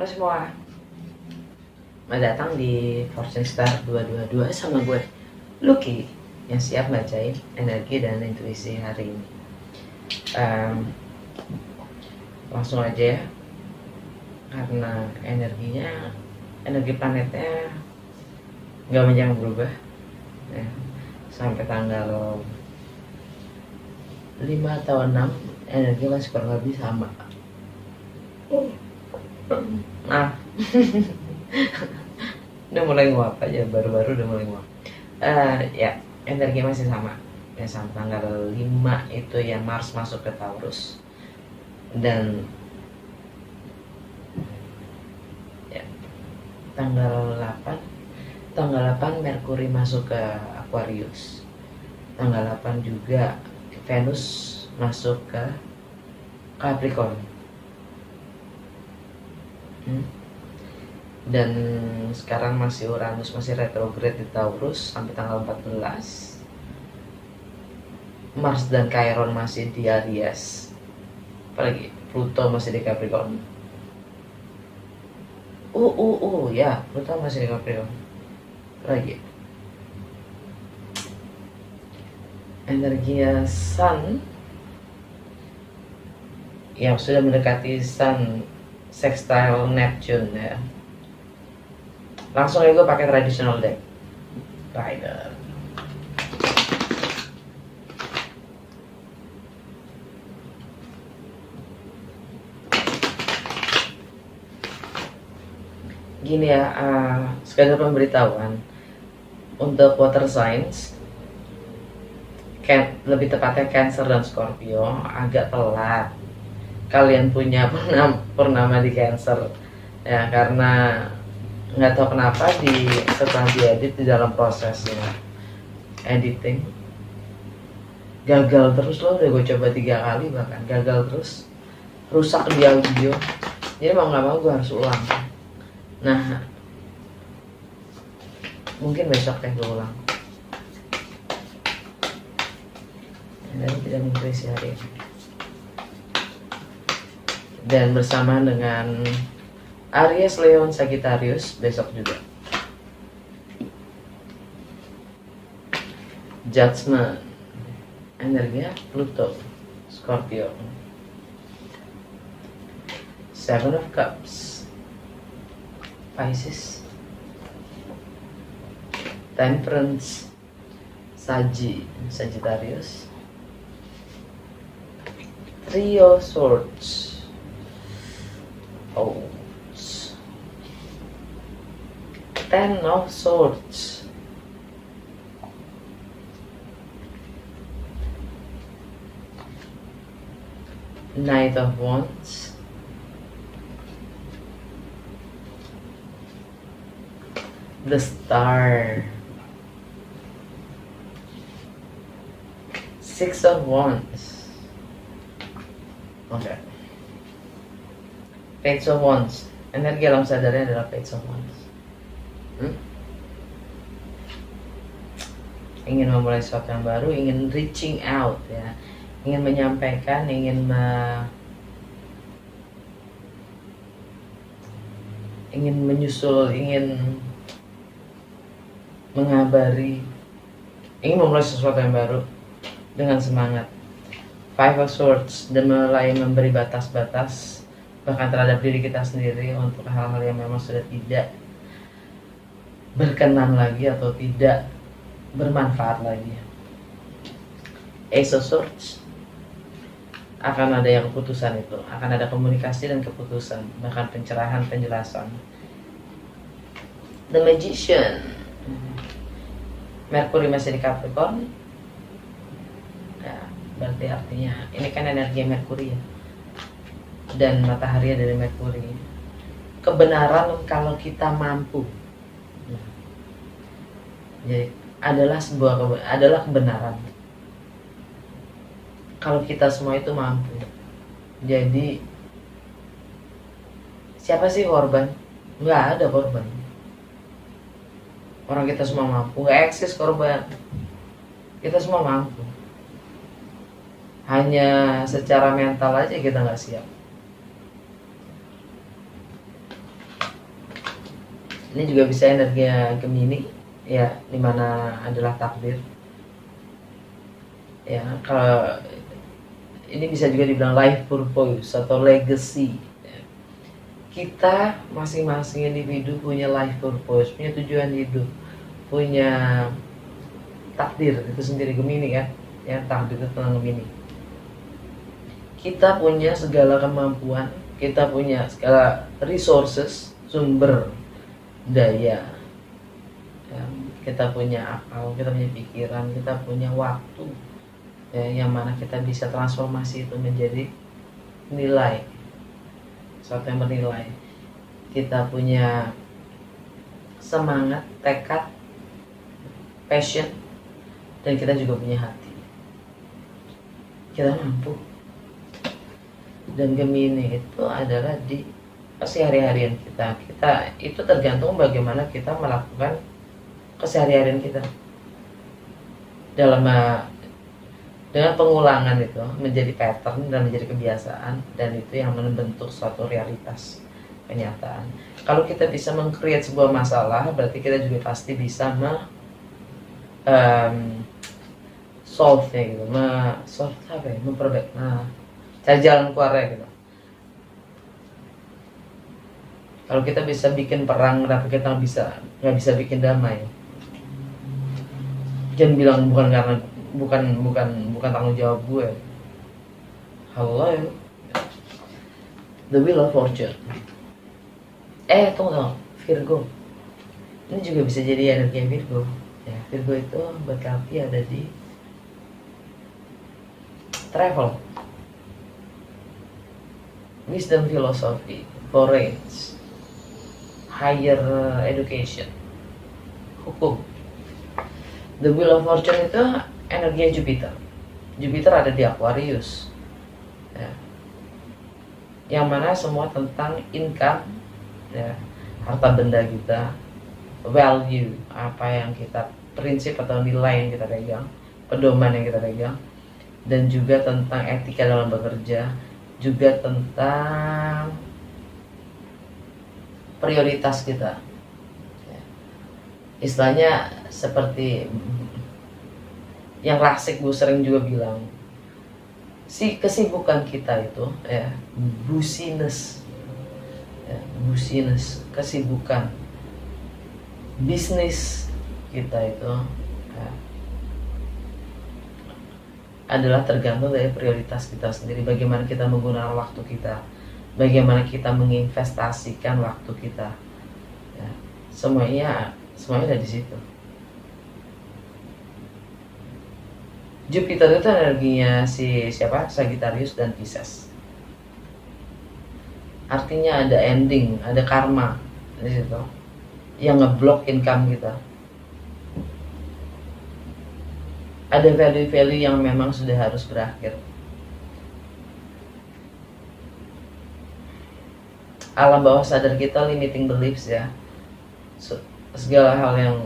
Halo semua, datang di Fortune Star 222 sama gue, Lucky, yang siap bacain energi dan intuisi hari ini. Langsung aja ya, karena energi planetnya nggak banyak berubah ya, sampai tanggal 5 atau 6 energi masih kurang lebih sama. Nah udah mulai nguap aja, baru-baru udah mulai nguap. Ya, energi masih sama ya, sampai tanggal 5 itu ya Mars masuk ke Taurus, dan ya, tanggal 8 Merkuri masuk ke Aquarius, tanggal 8 juga Venus masuk ke Capricorn. Dan sekarang Uranus masih retrograde di Taurus sampai tanggal 14. Mars dan Chiron masih di Aries, apalagi Pluto masih di Capricorn. Ya, Pluto masih di Capricorn. Lagi energinya Sun yang sudah mendekati Sun sextile Neptune ya. Langsung aja gue pakai traditional deck Rider. Gini ya, sekadar pemberitahuan untuk water signs, lebih tepatnya Cancer dan Scorpio, agak telat kalian punya purnama di Cancer ya, karena nggak tahu kenapa setelah diedit, di dalam prosesnya editing gagal terus loh. Udah gue coba 3 kali bahkan gagal terus, rusak di audio, jadi mau nggak mau gue harus ulang. Nah, mungkin besok gue ulang dan tidak mengkris hari ini, dan bersama dengan Aries, Leon, Sagittarius besok juga. Judgment, energinya Pluto, Scorpio. Seven of Cups, Pisces. Temperance, Sagittarius. Trio Swords, Ten of Swords, Knight of Wands, the Star, Six of Wands. Okay. Page of Wands, energi alam sadarnya adalah Page of Wands. Ingin memulai sesuatu yang baru, ingin reaching out ya, ingin menyampaikan, ingin menyusul, ingin mengabari, ingin memulai sesuatu yang baru dengan semangat. Five of Swords, dan mulai memberi batas-batas bahkan terhadap diri kita sendiri untuk hal-hal yang memang sudah tidak berkenan lagi atau tidak bermanfaat lagi. Ace of Swords, akan ada yang keputusan, itu akan ada komunikasi dan keputusan, bahkan pencerahan, penjelasan. The Magician, Merkuri masih di Capricorn ya, berarti artinya ini kan energi Merkuri ya, dan matahari dari Merkuri. Kebenaran kalau kita mampu, jadi adalah kebenaran kalau kita semua itu mampu. Jadi siapa sih korban? Nggak ada korban. Orang kita semua mampu, nggak eksis korban. Kita semua mampu. Hanya secara mental aja kita nggak siap. Ini juga bisa energi Gemini, ya, dimana adalah takdir. Ya, kalau ini bisa juga dibilang life purpose atau legacy. Kita masing-masing individu punya life purpose, punya tujuan hidup, punya takdir itu sendiri. Gemini kan, ya, takdir itu tentang Gemini. Kita punya segala kemampuan, kita punya segala resources, sumber daya, ya, kita punya akal, kita punya pikiran, kita punya waktu, ya, yang mana kita bisa transformasi itu menjadi nilai, sesuatu yang bernilai. Kita punya semangat, tekad, passion, dan kita juga punya hati. Kita mampu. Dan Gemini itu adalah di kesehari-harian kita. Kita itu tergantung bagaimana kita melakukan kesehari-harian kita dalam dengan pengulangan itu menjadi pattern dan menjadi kebiasaan, dan itu yang membentuk suatu realitas kenyataan. Kalau kita bisa meng-create sebuah masalah, berarti kita juga pasti bisa solve-nya gitu, cari jalan keluarnya gitu. Kalau kita bisa bikin perang, kenapa kita nggak bisa bikin damai? Jangan bilang bukan tanggung jawab gue. Hello, the wheel of fortune. Tunggu, Virgo. Ini juga bisa jadi energi Virgo. Ya, Virgo itu berarti ada di travel, wisdom, philosophy, foreign, higher education, hukum. The wheel of fortune itu energinya Jupiter. Jupiter ada di Aquarius, ya, yang mana semua tentang income, ya, harta benda kita, value, apa yang kita, prinsip atau nilai yang kita pegang, pedoman yang kita pegang, dan juga tentang etika dalam bekerja, juga tentang prioritas kita. Istilahnya seperti yang klasik gue sering juga bilang, si kesibukan kita itu, ya, busyness, ya, kesibukan bisnis kita itu, ya, adalah tergantung dari prioritas kita sendiri. Bagaimana kita menggunakan waktu kita, bagaimana kita menginvestasikan waktu kita, ya, semuanya ada di situ. Jupiter itu energinya Sagittarius dan Pisces. Artinya ada ending, ada karma di situ yang ngeblok income kita. Ada value-value yang memang sudah harus berakhir. Alam bawah sadar kita, limiting beliefs, ya, segala hal yang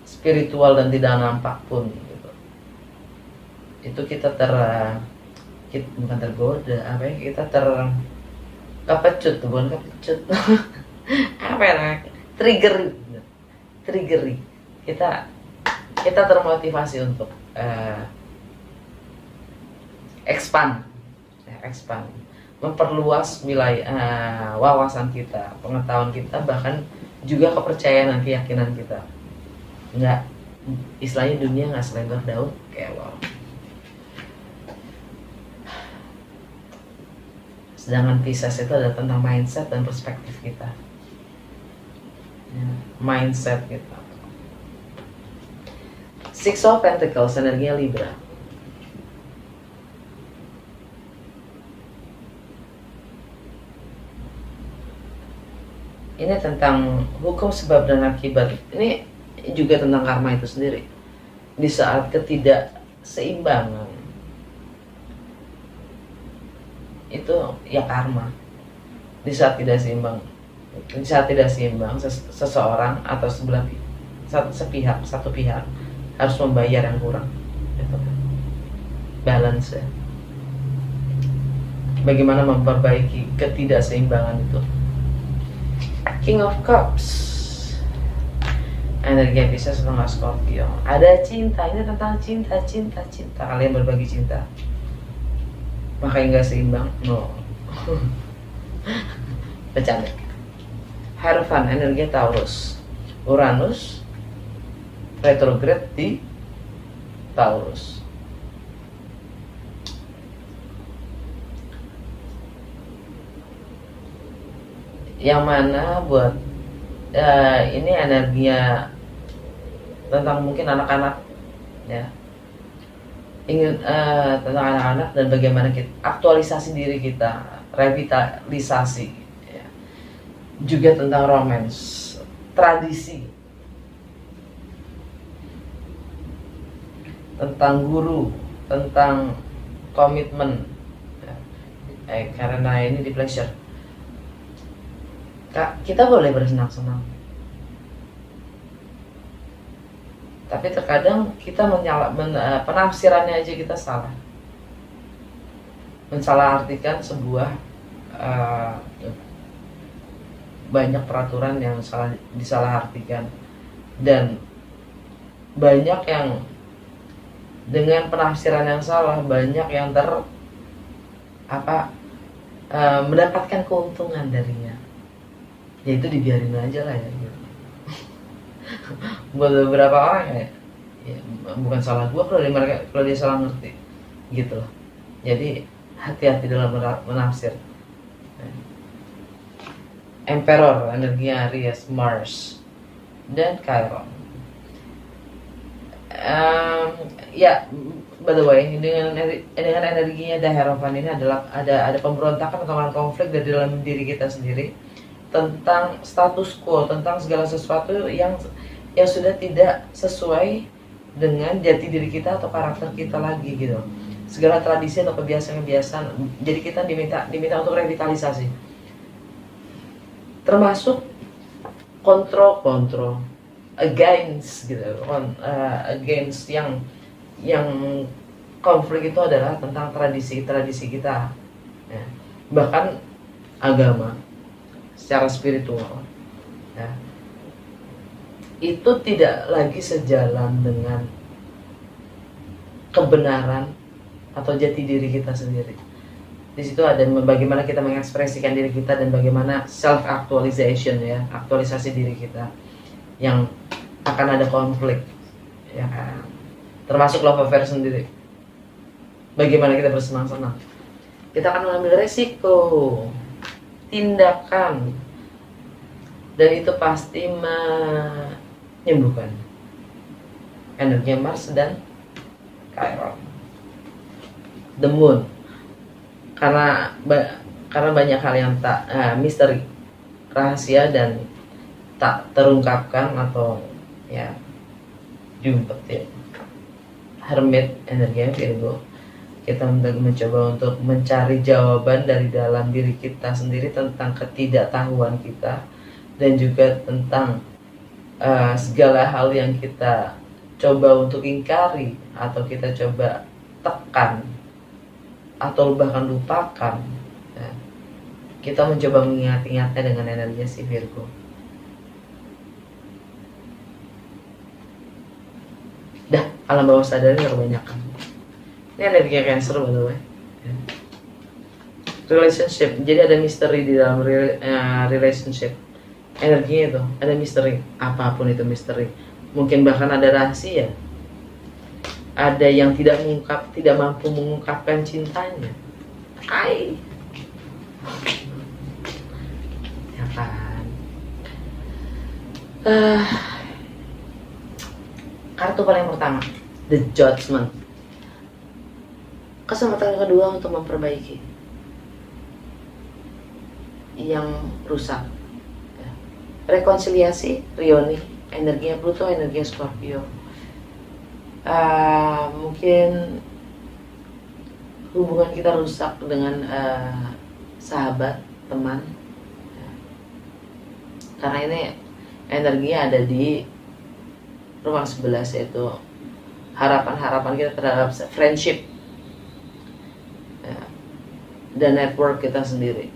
spiritual dan tidak nampak pun gitu. Itu kita bukan tergoda, kita bukan kepecut triggeri. Kita termotivasi untuk expand, memperluas wilayah, wawasan kita, pengetahuan kita, bahkan juga kepercayaan dan keyakinan kita. Nggak, istilahnya dunia nggak selebar daun, kayak wow. Sedangkan Pisces itu adalah tentang mindset dan perspektif kita, ya, mindset kita. Six of Pentacles, energinya Libra. Ini tentang hukum sebab dan akibat. Ini juga tentang karma itu sendiri. Di saat ketidakseimbangan, itu ya karma. Di saat tidak seimbang, seseorang atau satu pihak harus membayar yang kurang. Itu kan balance, ya. Bagaimana memperbaiki ketidakseimbangan itu. King of Cups, energi Pisces sama Scorpio. Ada cinta, ini tentang cinta. Kalian berbagi cinta. Makanya nggak seimbang, no. Bercanda. Hierophant, energi Taurus. Uranus retrograde di Taurus. Yang mana buat ini energinya tentang mungkin anak-anak, ya, ingin tentang anak-anak dan bagaimana kita aktualisasi diri kita, revitalisasi, ya. Juga tentang romance, tradisi, tentang guru, tentang komitmen, ya. Karena ini di pleasure, kita boleh bersenang-senang, tapi terkadang kita penafsirannya aja kita salah, mensalahartikan sebuah banyak peraturan yang disalahartikan, dan banyak yang dengan penafsiran yang salah, banyak yang mendapatkan keuntungan darinya. Ya itu dibiarin aja lah ya, gitu. Buat beberapa orang ya bukan salah gua kalau dia salah ngerti, gitu loh. Jadi hati-hati dalam menafsir. Emperor, energinya Aries, Mars, dan Chiron. Ya, by the way, dengan energinya The Hierophant ini adalah ada pemberontakan atau konflik dari dalam diri kita sendiri, tentang status quo, tentang segala sesuatu yang sudah tidak sesuai dengan jati diri kita atau karakter kita lagi, gitu. Segala tradisi atau kebiasaan-kebiasaan, jadi kita diminta untuk revitalisasi, termasuk kontrol against, gitu, against yang konflik itu adalah tentang tradisi kita, ya. Bahkan agama secara spiritual, ya, itu tidak lagi sejalan dengan kebenaran atau jati diri kita sendiri. Di situ ada bagaimana kita mengekspresikan diri kita dan bagaimana self actualization, ya, aktualisasi diri kita, yang akan ada konflik, ya kan? Termasuk love affair sendiri. Bagaimana kita bersenang-senang, kita akan mengambil resiko tindakan, dan itu pasti menyembuhkan. Energi Mars dan Chiron. The Moon, karena banyak hal yang misteri, rahasia, dan tak terungkapkan atau ya diumpetin. Hermit, energinya Virgo. Kita mencoba untuk mencari jawaban dari dalam diri kita sendiri tentang ketidaktahuan kita, dan juga tentang segala hal yang kita coba untuk ingkari atau kita coba tekan atau bahkan lupakan, ya. Kita mencoba mengingat-ingatnya dengan energi si Virgo. Dah, alam bawah sadarnya kebanyakan. Ini energi Cancer, by the way. Relationship, jadi ada misteri di dalam relationship. Energinya itu ada misteri, apapun itu misteri. Mungkin bahkan ada rahasia. Ada yang tidak mampu mengungkapkan cintanya. Ya kan. Kartu paling pertama, The Judgment. Kesempatan kedua untuk memperbaiki yang rusak. Rekonsiliasi, Rioni, energinya Pluto, energinya Scorpio. Mungkin hubungan kita rusak dengan sahabat, teman, karena ini energinya ada di rumah 11, yaitu harapan-harapan kita terhadap friendship, ya, dan network kita sendiri.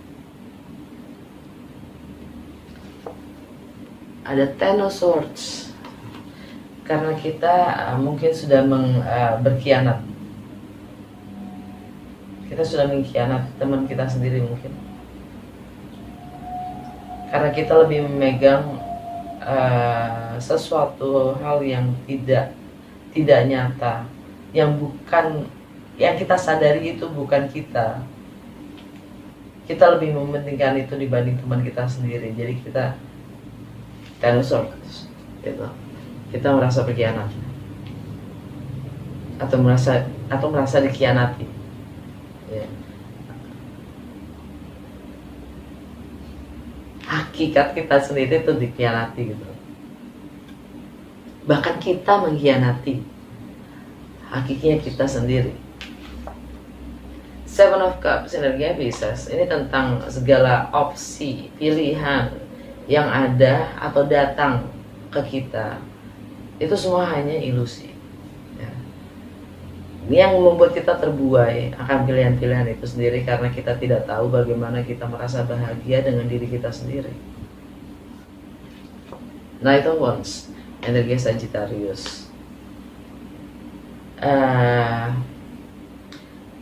Ada Ten of Swords, karena kita mungkin sudah berkhianat. Kita sudah mengkhianati teman kita sendiri mungkin, karena kita lebih memegang sesuatu hal yang tidak nyata, yang bukan, yang kita sadari itu bukan kita. Kita lebih mementingkan itu dibanding teman kita sendiri. Jadi kita gitu. Kita merasa berkhianat atau merasa dikhianati, ya. Hakikat kita sendiri itu dikhianati gitu. Bahkan kita mengkhianati hakikatnya kita sendiri. Seven of Cups, energinya Pisces, ini tentang segala opsi, pilihan yang ada atau datang ke kita. Itu semua hanya ilusi, ya. Yang membuat kita terbuai akan pilihan-pilihan itu sendiri, karena kita tidak tahu bagaimana kita merasa bahagia dengan diri kita sendiri. Knight of Wands, energi Sagittarius,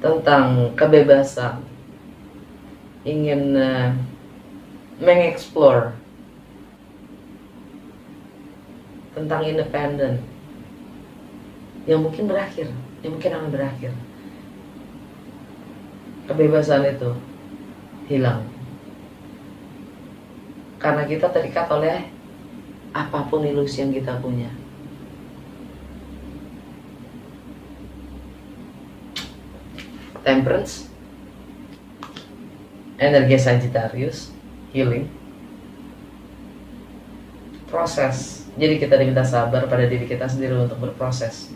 tentang kebebasan, ingin mengeksplor, tentang independen yang mungkin berakhir, yang mungkin akan berakhir. Kebebasan itu hilang karena kita terikat oleh apapun ilusi yang kita punya. Temperance, energi Sagittarius, healing, proses. Jadi kita diminta sabar pada diri kita sendiri untuk berproses,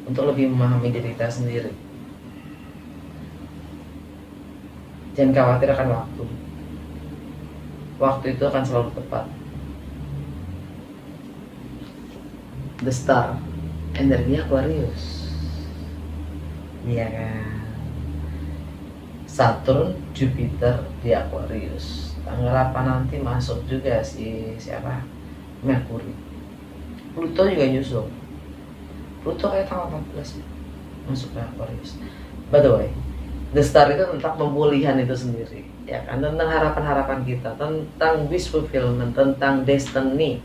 untuk lebih memahami diri kita sendiri. Jangan khawatir akan waktu. Waktu itu akan selalu tepat. The Star, energi Aquarius, iya kan? Saturn, Jupiter di Aquarius. Tanggal 8 nanti masuk juga siapa? Mercury. Pluto juga nyusul. Pluto kayak tanggal 14 masuk ke Aquarius. By the way, The Star itu tentang pemulihan itu sendiri, ya kan? Tentang harapan-harapan kita, tentang wish fulfillment, tentang destiny,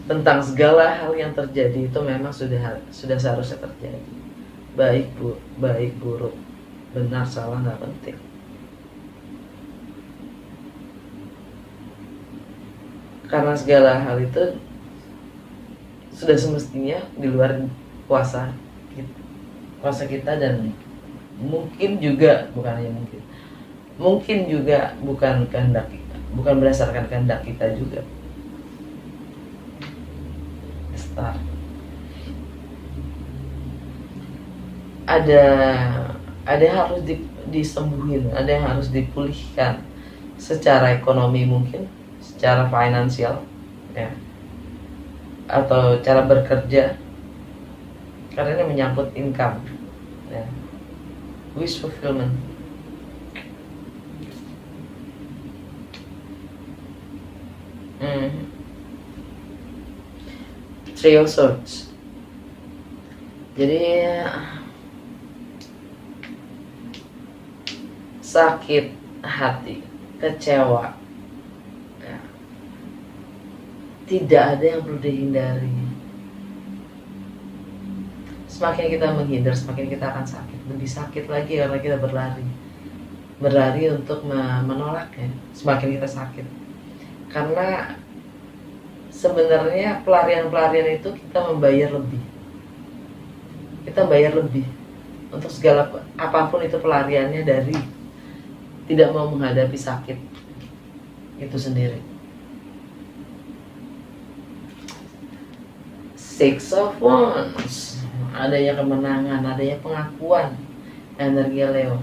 tentang segala hal yang terjadi itu memang sudah seharusnya terjadi. Baik buruk, benar salah nggak penting. Karena segala hal itu sudah semestinya di luar kuasa kita, dan mungkin juga mungkin juga bukan kehendak kita, bukan berdasarkan kehendak kita juga. Star. Ada yang harus disembuhin, ada yang harus dipulihkan secara ekonomi, mungkin secara finansial, ya, atau cara bekerja, karena ini menyangkut income, ya. Wish fulfillment. Three of Swords. Jadi sakit hati, kecewa, ya. Tidak ada yang perlu dihindari. Semakin kita menghindar, semakin kita akan sakit, lebih sakit lagi karena kita berlari untuk menolaknya. Semakin kita sakit, karena sebenarnya pelarian itu kita membayar lebih. Kita bayar lebih untuk segala apapun itu pelariannya, dari tidak mau menghadapi sakit itu sendiri. Six of Wands, adanya kemenangan, adanya pengakuan, energi Leo.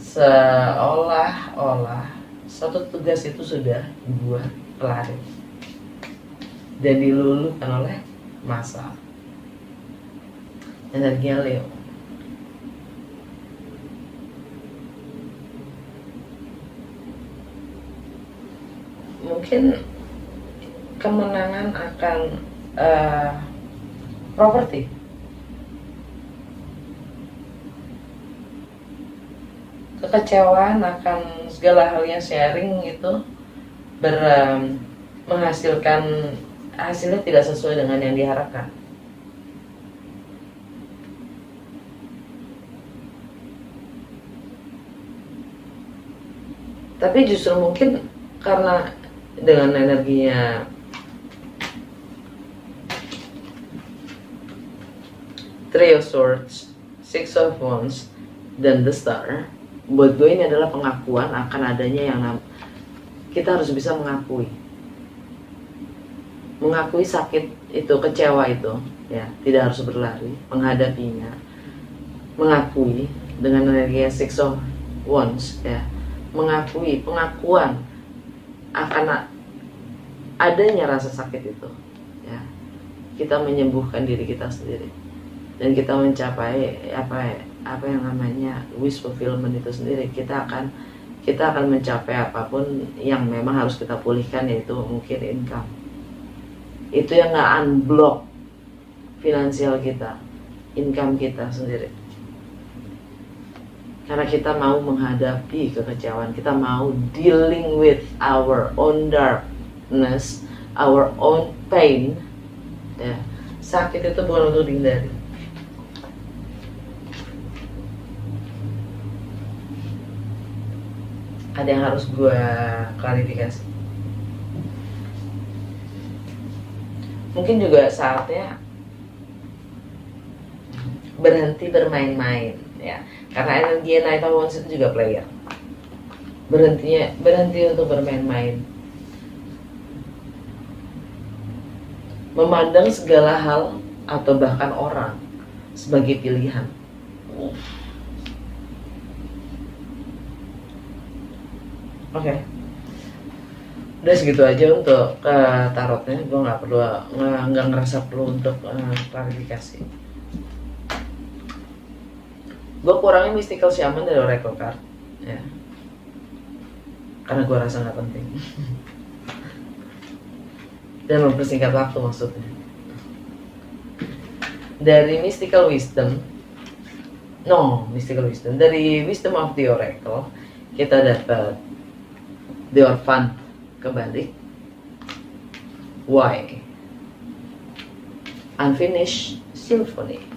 Seolah-olah satu tugas itu sudah dibuat pelari dan diluluhkan oleh masa. Energi Leo. Mungkin kemenangan akan properti. Kekecewaan akan segala hal yang sharing itu menghasilkan hasilnya tidak sesuai dengan yang diharapkan. Tapi justru mungkin karena dengan energinya Three of Swords, Six of Wands, dan The Star, buat gue ini adalah pengakuan akan adanya yang kita harus bisa mengakui sakit itu, kecewa itu, ya, tidak harus berlari, menghadapinya, mengakui dengan energi Six of Wands, ya, pengakuan akan adanya rasa sakit itu, ya, kita menyembuhkan diri kita sendiri dan kita mencapai apa yang namanya wish fulfillment itu sendiri. Kita akan mencapai apapun yang memang harus kita pulihkan, yaitu mungkin income. Itu yang nggak unblock finansial kita, income kita sendiri. Karena kita mau menghadapi kekecewaan, kita mau dealing with our own darkness, our own pain. Ya, sakit itu bukan untuk dihindari. Ada yang harus gue klarifikasi. Mungkin juga saatnya berhenti bermain-main, ya. Karena energi Knight of Wands itu juga player. Berhenti untuk bermain-main. Memandang segala hal atau bahkan orang sebagai pilihan. Oke. Udah segitu aja untuk tarotnya. Gue nggak ngerasa perlu untuk klarifikasi. Gue kurangin mystical shaman dari oracle card, ya, karena gue rasa nggak penting dan mempersingkat waktu maksudnya. Dari mystical wisdom, dari wisdom of the oracle kita dapat The Orphan kebalik, Why, Unfinished Symphony.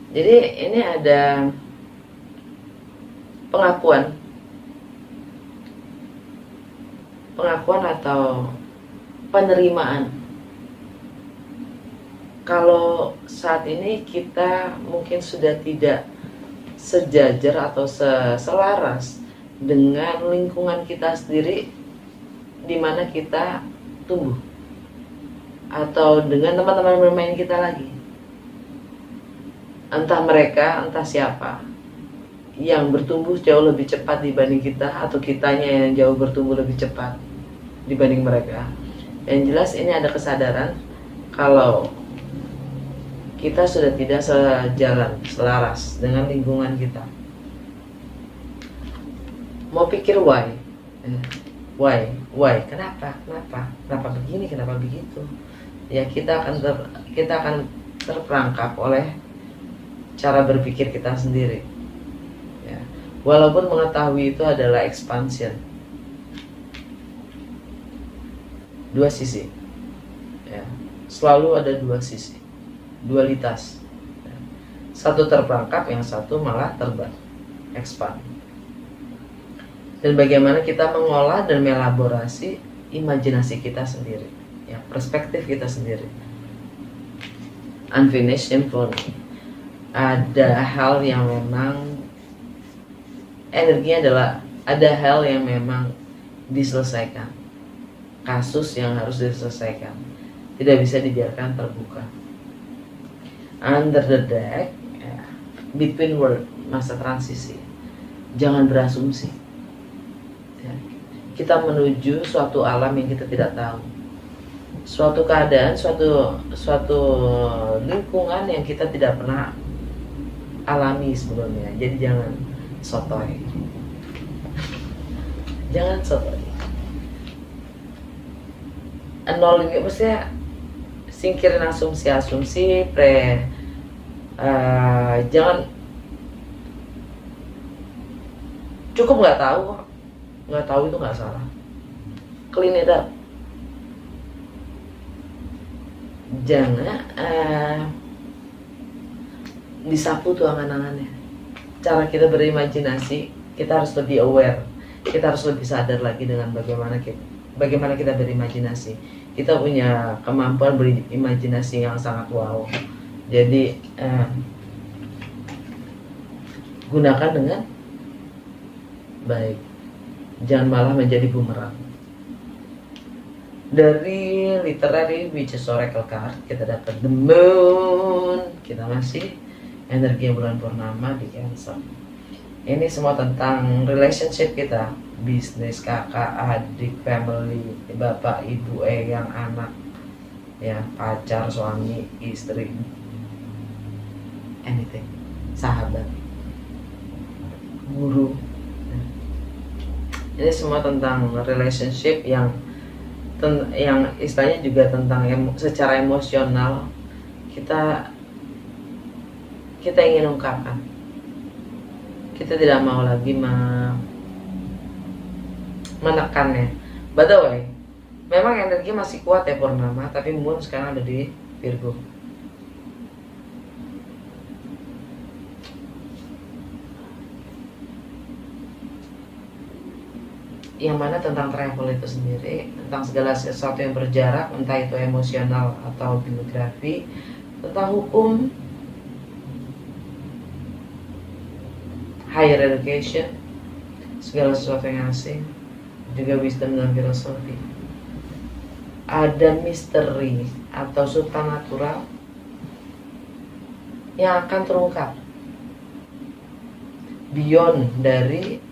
Jadi ini ada pengakuan atau penerimaan kalau saat ini kita mungkin sudah tidak sejajar atau selaras dengan lingkungan kita sendiri di mana kita tumbuh, atau dengan teman-teman bermain kita lagi, entah mereka, entah siapa yang bertumbuh jauh lebih cepat dibanding kita, atau kitanya yang jauh bertumbuh lebih cepat dibanding mereka. Yang jelas ini ada kesadaran kalau kita sudah tidak sejalan, selaras dengan lingkungan kita. Mau pikir why, kenapa begini, kenapa begitu, ya kita akan terperangkap oleh cara berpikir kita sendiri, ya. Walaupun mengetahui itu adalah expansion, dua sisi, ya. Selalu ada dua sisi, dualitas, ya. Satu terperangkap, yang satu malah terbang, expand. Dan bagaimana kita mengolah dan melaborasi imajinasi kita sendiri, ya, perspektif kita sendiri. Unfinished Symphony, ada hal yang memang energinya adalah ada hal yang memang diselesaikan, kasus yang harus diselesaikan, tidak bisa dibiarkan terbuka. Under the deck, ya, between world, masa transisi, jangan berasumsi. Kita menuju suatu alam yang kita tidak tahu, suatu keadaan, suatu lingkungan yang kita tidak pernah alami sebelumnya. Jadi jangan sotoy, nol ini maksudnya singkirin asumsi-asumsi jangan cukup nggak tahu itu nggak salah, clean it up. Jangan disapu tuh angan-angannya. Cara kita berimajinasi, kita harus lebih aware, kita harus lebih sadar lagi dengan bagaimana kita berimajinasi. Kita punya kemampuan berimajinasi yang sangat wow. Jadi gunakan dengan baik, jangan malah menjadi bumerang. Dari literary witches oracle card kita dapat the moon. Kita masih energi bulan purnama di Cancer. Ini semua tentang relationship kita, bisnis, kakak, adik, family, bapak, ibu, eyang, anak, ya, pacar, suami, istri, anything, sahabat, guru. Ini semua tentang relationship yang istilahnya juga tentang secara emosional kita ingin ungkapkan. Kita tidak mau lagi menekannya. By the way, memang energi masih kuat ya purnama, tapi moon sekarang ada di Virgo. Yang mana tentang travel itu sendiri, tentang segala sesuatu yang berjarak, entah itu emosional atau biografi, tentang hukum, higher education, segala sesuatu yang asing, juga wisdom dan filosofi. Ada misteri atau supernatural yang akan terungkap beyond dari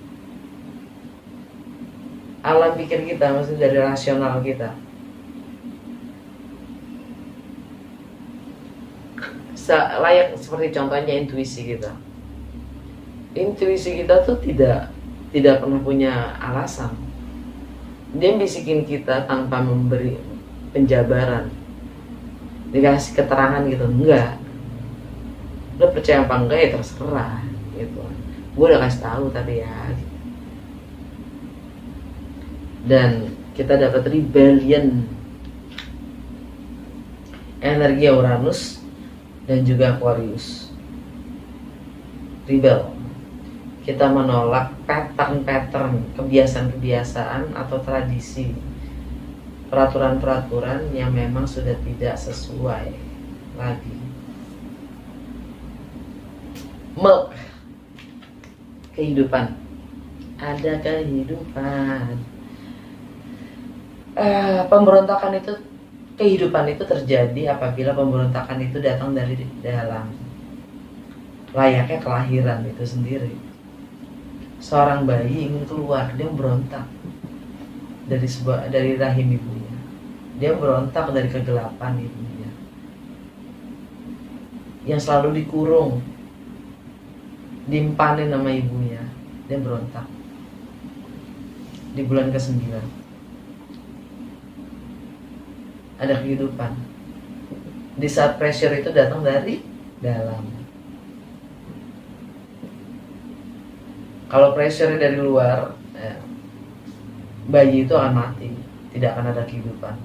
alam pikir kita, maksudnya dari rasional kita. Layak seperti contohnya intuisi kita. Intuisi kita tuh tidak pernah punya alasan. Dia bisikin kita tanpa memberi penjabaran, dikasih keterangan gitu, enggak. Lo percaya apa enggak ya terserah gitu. Gue udah kasih tahu tadi ya. Dan kita dapat rebellion, energi Uranus dan juga Aquarius. Rebel, kita menolak pattern, kebiasaan-kebiasaan atau tradisi, peraturan-peraturan yang memang sudah tidak sesuai lagi. Milk, kehidupan, ada kehidupan. Pemberontakan itu, kehidupan itu terjadi apabila pemberontakan itu datang dari dalam. Layaknya kelahiran itu sendiri. Seorang bayi ingin keluar, dia berontak dari rahim ibunya. Dia berontak dari kegelapan ibunya, yang selalu dikurung, diimpanin sama ibunya. Dia berontak di bulan ke-9. Ada kehidupan. Di saat pressure itu datang dari dalam. Kalau pressure dari luar, bayi itu akan mati, tidak akan ada kehidupan.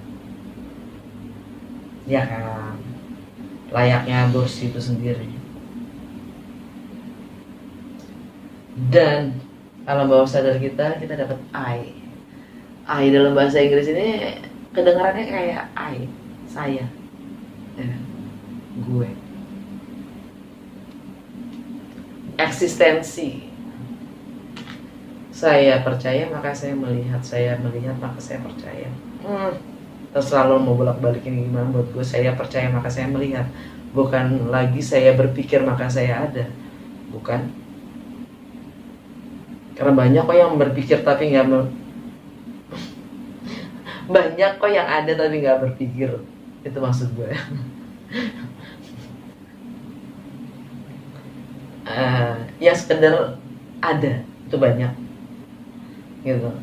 Ya kan, layaknya bos itu sendiri. Dan alam bawah sadar kita dapat I. I dalam bahasa Inggris ini kedengarannya kayak I, saya, gue, eksistensi. Saya percaya maka saya melihat maka saya percaya. Terserah lo mau bolak-balik ini gimana, buat gue saya percaya maka saya melihat. Bukan lagi saya berpikir maka saya ada. Bukan. Karena banyak kok yang berpikir tapi banyak kok yang ada tapi nggak berpikir. Itu maksud gue. Ya sekedar ada, itu banyak gitu,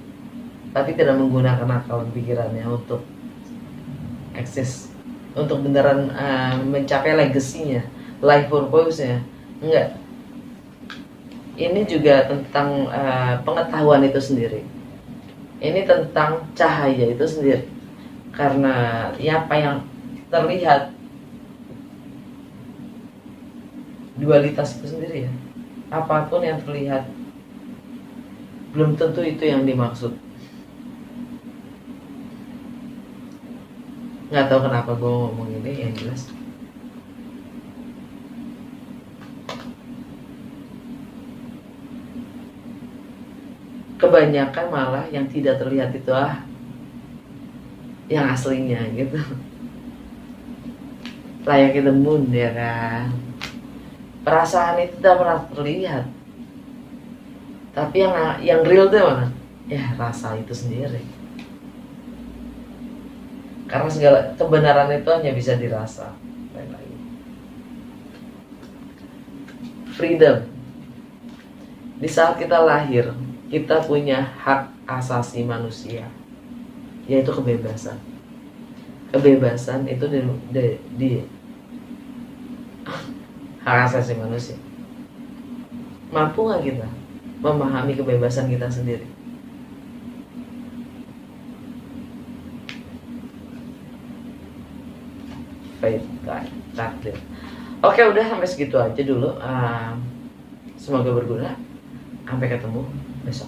tapi tidak menggunakan akal pikirannya untuk eksis untuk beneran mencapai legasinya, life purpose-nya. Enggak. Ini juga tentang pengetahuan itu sendiri. Ini tentang cahaya itu sendiri. Karena ya apa yang terlihat, dualitas itu sendiri ya. Apapun yang terlihat belum tentu itu yang dimaksud. Nggak tahu kenapa gue ngomong ini, yang jelas kebanyakan malah yang tidak terlihat itu yang aslinya gitu. Layaknya the moon ya kan, perasaan itu tidak pernah terlihat, tapi yang real itu mana? Ya rasa itu sendiri. Karena segala kebenaran itu hanya bisa dirasa. Freedom. Di saat kita lahir, kita punya hak asasi manusia, yaitu kebebasan. Kebebasan itu di hak asasi manusia. Mampu nggak kita memahami kebebasan kita sendiri? Faith, takdir. Oke, udah sampai segitu aja dulu. Semoga berguna. Sampai ketemu besok.